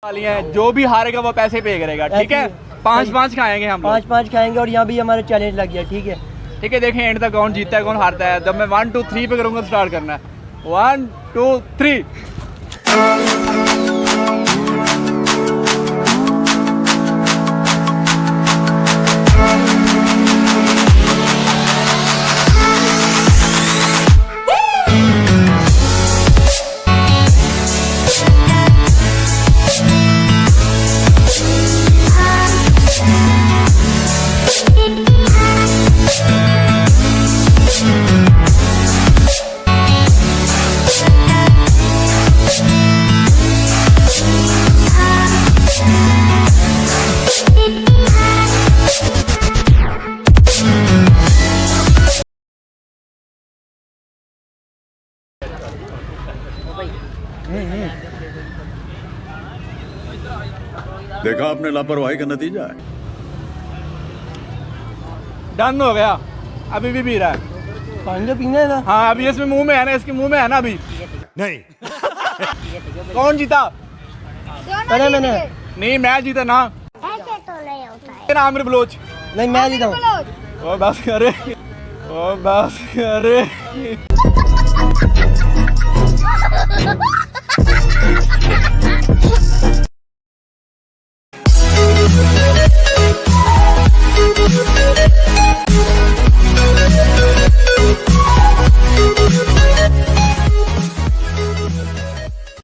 वाली हैं, जो भी हारेगा वो पैसे पे करेगा, ठीक है। 5-5 खाएंगे हम, 5-5 खाएंगे और यहाँ भी हमारा चैलेंज लग गया, ठीक है। ठीक है, देखें एंड तक कौन जीतता है कौन हारता है। जब मैं 1 2 3 पे करूँगा स्टार्ट करना है। 1 2 3। देखा आपने लापरवाही का नतीजा है। डन हो गया, अभी भी पी रहा है। पानी पीना है ना? हाँ अभी इसमें मुंह में है ना, इसके मुंह में है ना अभी। नहीं कौन जीता? मैंने नहीं मैं जीता ना। ऐसे तो नहीं होता है। आमिर बलोच। नहीं मैं जीता हूँ। ओ बस करे, ओ बस करे।